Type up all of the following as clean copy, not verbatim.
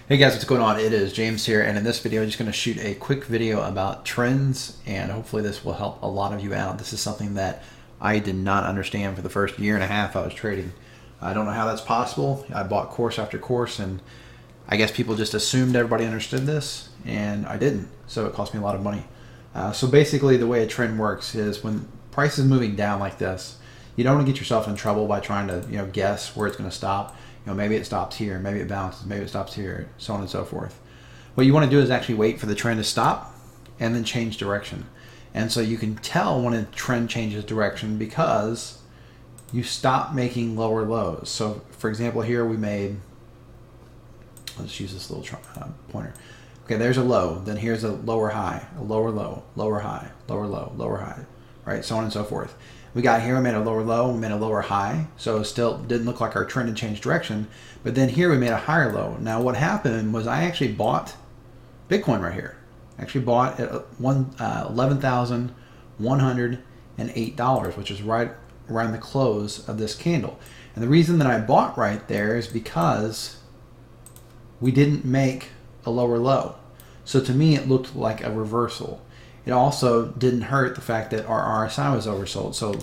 Hey guys, what's going on? It is James here, and in this video I'm just going to shoot a quick video about trends, and hopefully this will help a lot of you out. This is something that I did not understand for the first year and a half I was trading. I don't know how that's possible. I bought course after course, and I guess people just assumed everybody understood this, and I didn't, so it cost me a lot of money. So basically the way a trend works is when price is moving down like this, you don't want to get yourself in trouble by trying to guess where it's going to stop. Maybe it stops here, maybe it bounces, maybe it stops here, so on and so forth. What you want to do is actually wait for the trend to stop and then change direction. And so you can tell when a trend changes direction because you stop making lower lows. So for example, here we made, let's use this little pointer. Okay, there's a low, then here's a lower high, a lower low, lower high, lower low, lower high, right? So on and so forth. We got here, we made a lower low, we made a lower high, so it still didn't look like our trend had changed direction, but then here we made a higher low. Now what happened was I actually bought Bitcoin right here. I actually bought at $11,108, which is right around the close of this candle. And the reason that I bought right there is because we didn't make a lower low. So to me it looked like a reversal. It also didn't hurt the fact that our RSI was oversold. So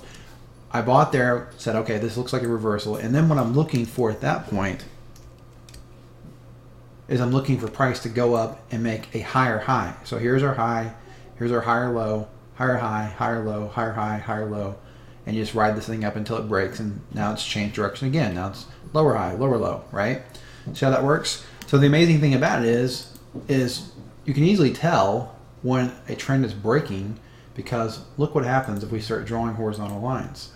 I bought there, said, okay, this looks like a reversal. And then what I'm looking for at that point is I'm looking for price to go up and make a higher high. So here's our high, here's our higher low, higher high, higher low, higher high, higher low. And you just ride this thing up until it breaks. And now it's changed direction again. Now it's lower high, lower low, right? See how that works? So the amazing thing about it is you can easily tell when a trend is breaking, because look what happens if we start drawing horizontal lines.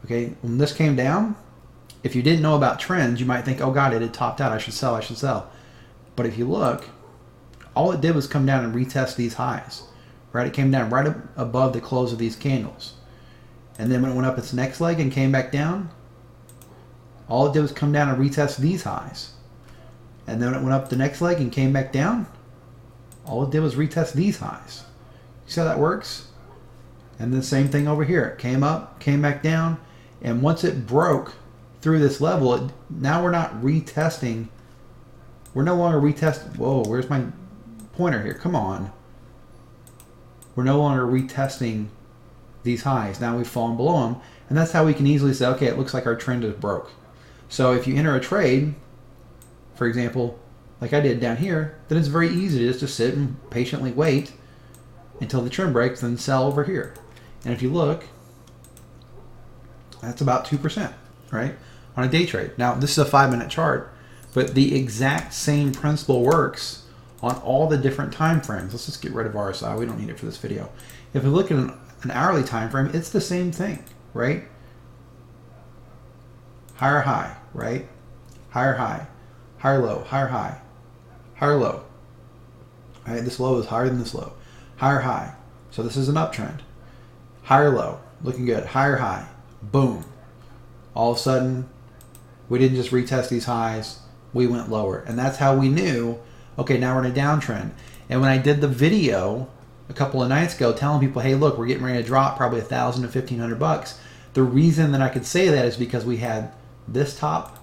Okay, when this came down, if you didn't know about trends, you might think, oh God, it had topped out, I should sell, I should sell. But if you look, all it did was come down and retest these highs, right? It came down right above the close of these candles. And then when it went up its next leg and came back down, all it did was come down and retest these highs. And then it went up the next leg and came back down, all it did was retest these highs. You see how that works? And the same thing over here. It came up, came back down, and once it broke through this level, now we're not retesting. We're no longer retesting. Whoa, where's my pointer here? Come on. We're no longer retesting these highs. Now we've fallen below them, and that's how we can easily say, okay, it looks like our trend is broke. So if you enter a trade, for example, like I did down here, then it's very easy just to sit and patiently wait until the trend breaks, then sell over here. And if you look, that's about 2%, right? On a day trade. Now, this is a 5-minute chart, but the exact same principle works on all the different time frames. Let's just get rid of RSI. We don't need it for this video. If we look at an hourly time frame, it's the same thing, right? Higher high, right? Higher high, higher low, higher high, higher low. All right, this low is higher than this low. Higher high. So this is an uptrend. Higher low. Looking good. Higher high. Boom. All of a sudden, we didn't just retest these highs. We went lower. And that's how we knew, okay, now we're in a downtrend. And when I did the video a couple of nights ago telling people, hey, look, we're getting ready to drop probably $1,000 to $1,500, the reason that I could say that is because we had this top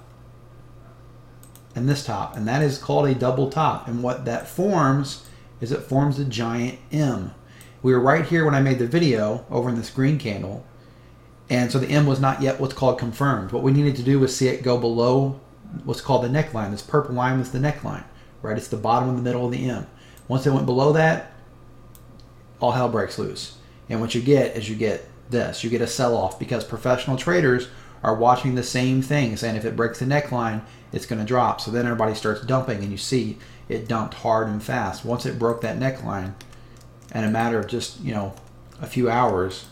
and this top, and that is called a double top. And what that forms is it forms a giant M. We were right here when I made the video over in this green candle, and so the M was not yet what's called confirmed. What we needed to do was see it go below what's called the neckline. This purple line was the neckline, right? It's the bottom and the middle of the M. Once it went below that, all hell breaks loose. And what you get is you get this. You get a sell-off because professional traders are watching the same thing, saying if it breaks the neckline, it's going to drop. So then everybody starts dumping, and you see it dumped hard and fast. Once it broke that neckline, in a matter of just, a few hours,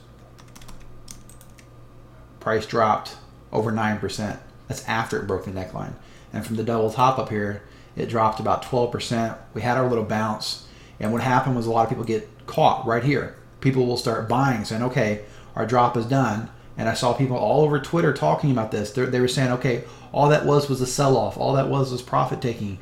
price dropped over 9%. That's after it broke the neckline. And from the double top up here, it dropped about 12%. We had our little bounce, and what happened was a lot of people get caught right here. People will start buying, saying, okay, our drop is done. And I saw people all over Twitter talking about this. They were saying, okay, all that was a sell-off. All that was profit taking.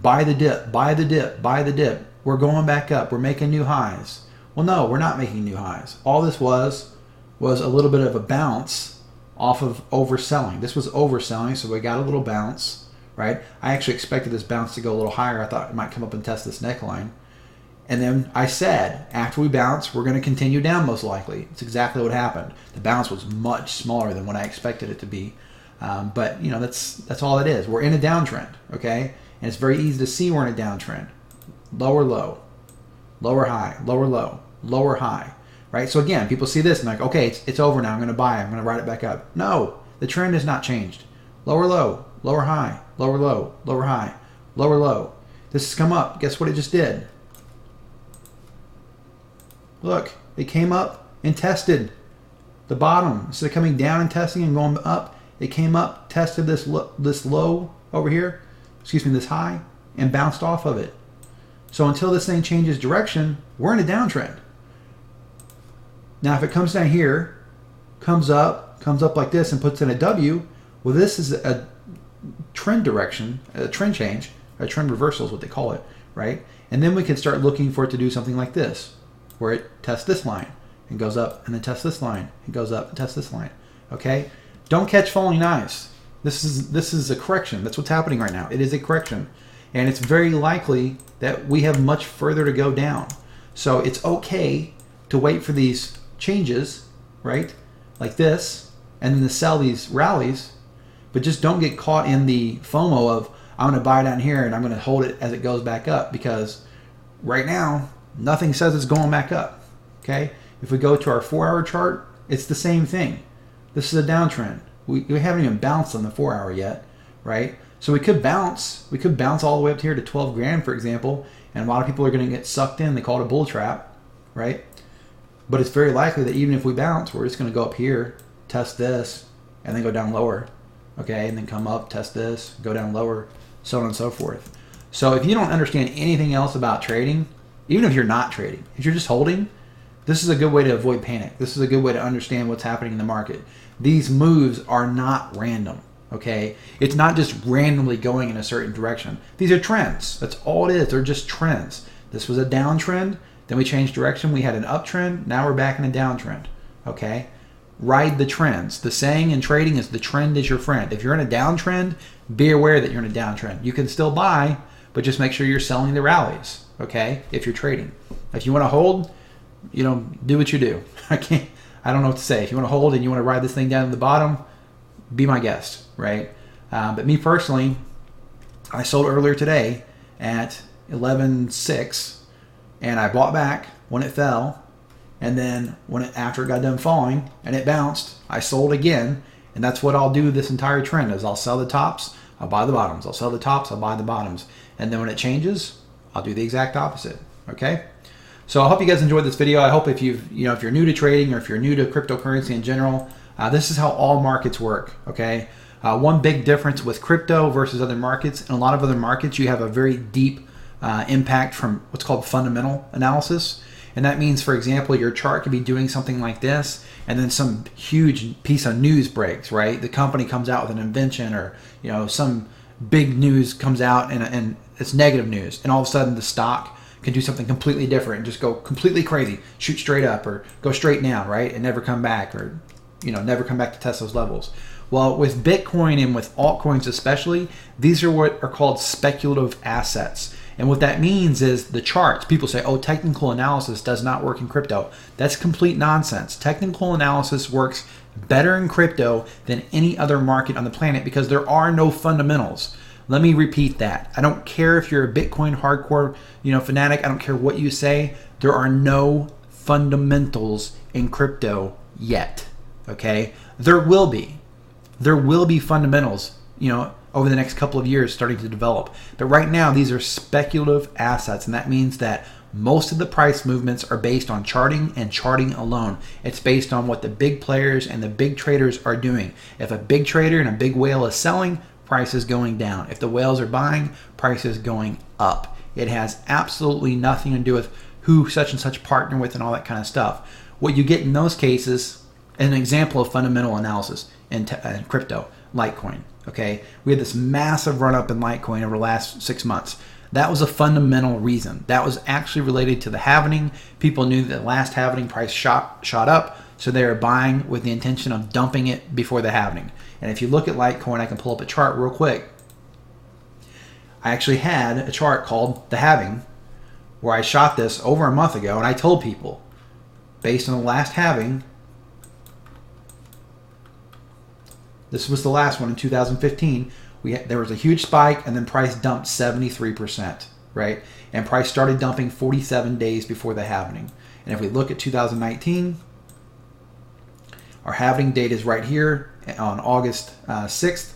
Buy the dip, buy the dip, buy the dip. We're going back up. We're making new highs. Well, no, we're not making new highs. All this was a little bit of a bounce off of overselling. This was overselling, so we got a little bounce, right? I actually expected this bounce to go a little higher. I thought it might come up and test this neckline. And then I said, after we bounce, we're going to continue down most likely. It's exactly what happened. The bounce was much smaller than what I expected it to be. But, you know, that's all it is. We're in a downtrend, okay? And it's very easy to see we're in a downtrend. Lower low, lower high, lower low, lower high, right? So again, people see this and like, okay, it's over now. I'm going to buy. I'm going to ride it back up. No, the trend has not changed. Lower low, lower high, lower low, lower high, lower low. This has come up. Guess what it just did? Look, it came up and tested the bottom. Instead of coming down and testing and going up, it came up, tested this low over here, this high, and bounced off of it. So until this thing changes direction, we're in a downtrend. Now, if it comes down here, comes up like this and puts in a W, well, this is a trend direction, a trend change, a trend reversal is what they call it, right? And then we can start looking for it to do something like this, where it tests this line and goes up and then tests this line and goes up and tests this line. Okay? Don't catch falling knives. This is a correction. That's what's happening right now. It is a correction. And it's very likely that we have much further to go down. So it's okay to wait for these changes, right? Like this, and then to sell these rallies, but just don't get caught in the FOMO of I'm going to buy down here and I'm going to hold it as it goes back up, because right now nothing says it's going back up. Okay? If we go to our 4-hour chart, it's the same thing. This is a downtrend. We haven't even bounced on the 4-hour yet, right? So we could bounce. We could bounce all the way up here to 12 grand, for example, and a lot of people are going to get sucked in. They call it a bull trap, right? But it's very likely that even if we bounce, we're just going to go up here, test this, and then go down lower, okay? And then come up, test this, go down lower, so on and so forth. So if you don't understand anything else about trading, even if you're not trading, if you're just holding, this is a good way to avoid panic. This is a good way to understand what's happening in the market. These moves are not random, okay? It's not just randomly going in a certain direction. These are trends. That's all it is. They're just trends. This was a downtrend. Then we changed direction. We had an uptrend. Now we're back in a downtrend, okay? Ride the trends. The saying in trading is the trend is your friend. If you're in a downtrend, be aware that you're in a downtrend. You can still buy, but just make sure you're selling the rallies, okay? If you're trading. If you want to hold, you know, do what you do. I don't know what to say. If you want to hold and you want to ride this thing down to the bottom, be my guest, right? But me personally, I sold earlier today at 11.6, and I bought back when it fell, and then after it got done falling and it bounced, I sold again, and that's what I'll do this entire trend is I'll sell the tops, I'll buy the bottoms. I'll sell the tops, I'll buy the bottoms, and then when it changes, I'll do the exact opposite. Okay? So I hope you guys enjoyed this video. I hope if if you're new to trading or if you're new to cryptocurrency in general, this is how all markets work. Okay, one big difference with crypto versus other markets. In a lot of other markets, you have a very deep impact from what's called fundamental analysis, and that means, for example, your chart could be doing something like this, and then some huge piece of news breaks. Right, the company comes out with an invention, or some big news comes out and it's negative news, and all of a sudden the stock can do something completely different and just go completely crazy, shoot straight up or go straight down, right? And never come back, or never come back to test those levels. Well, with Bitcoin and with altcoins especially, these are what are called speculative assets. And what that means is the charts. People say, oh, technical analysis does not work in crypto. That's complete nonsense. Technical analysis works better in crypto than any other market on the planet because there are no fundamentals. Let me repeat that. I don't care if you're a Bitcoin hardcore, fanatic. I don't care what you say. There are no fundamentals in crypto yet. Okay? There will be. There will be fundamentals, over the next couple of years starting to develop. But right now, these are speculative assets, and that means that most of the price movements are based on charting and charting alone. It's based on what the big players and the big traders are doing. If a big trader and a big whale is selling, price is going down. If the whales are buying, price is going up. It has absolutely nothing to do with who such and such partner with and all that kind of stuff. What you get in those cases, an example of fundamental analysis in crypto, Litecoin. Okay, we had this massive run up in Litecoin over the last 6 months. That was a fundamental reason. That was actually related to the halvening. People knew that the last halvening price shot up, so they were buying with the intention of dumping it before the halvening. And if you look at Litecoin, I can pull up a chart real quick. I actually had a chart called the halving where I shot this over a month ago, and I told people, based on the last halving, this was the last one in 2015, there was a huge spike, and then price dumped 73%, right? And price started dumping 47 days before the halving. And if we look at 2019, our halving date is right here on August 6th.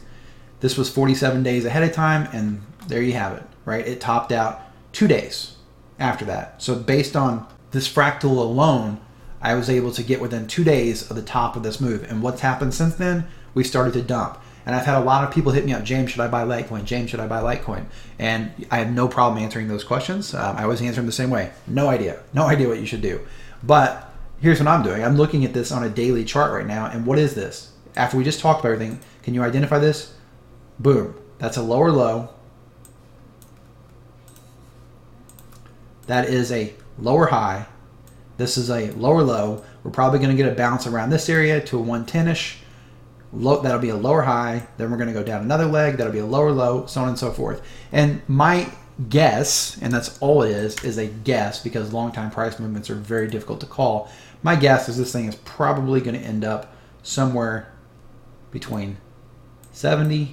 This was 47 days ahead of time, and there you have it, right? It topped out 2 days after that. So based on this fractal alone, I was able to get within 2 days of the top of this move. And what's happened since then? We started to dump. And I've had a lot of people hit me up, James, should I buy Litecoin? James, should I buy Litecoin? And I have no problem answering those questions. I always answer them the same way. No idea. No idea what you should do. But here's what I'm doing. I'm looking at this on a daily chart right now. And what is this? After we just talked about everything, can you identify this? Boom. That's a lower low. That is a lower high. This is a lower low. We're probably going to get a bounce around this area to a 110-ish. That'll be a lower high. Then we're going to go down another leg. That'll be a lower low, so on and so forth. And my guess, and that's all it is a guess, because long-time price movements are very difficult to call. My guess is this thing is probably going to end up somewhere between $70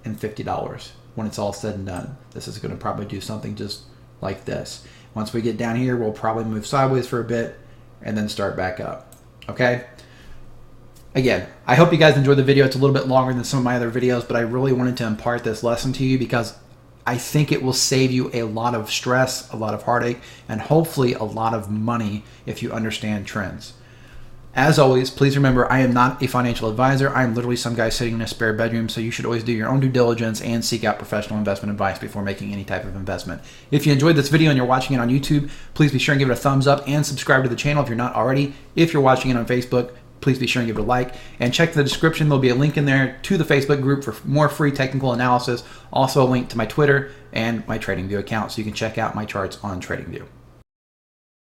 and $50 when it's all said and done. This is going to probably do something just like this. Once we get down here, we'll probably move sideways for a bit and then start back up. Okay? Again, I hope you guys enjoyed the video. It's a little bit longer than some of my other videos, but I really wanted to impart this lesson to you because I think it will save you a lot of stress, a lot of heartache, and hopefully a lot of money if you understand trends. As always, please remember, I am not a financial advisor. I am literally some guy sitting in a spare bedroom, so you should always do your own due diligence and seek out professional investment advice before making any type of investment. If you enjoyed this video and you're watching it on YouTube, please be sure and give it a thumbs up and subscribe to the channel if you're not already. If you're watching it on Facebook, please be sure and give it a like. And check the description. There'll be a link in there to the Facebook group for more free technical analysis. Also a link to my Twitter and my TradingView account so you can check out my charts on TradingView.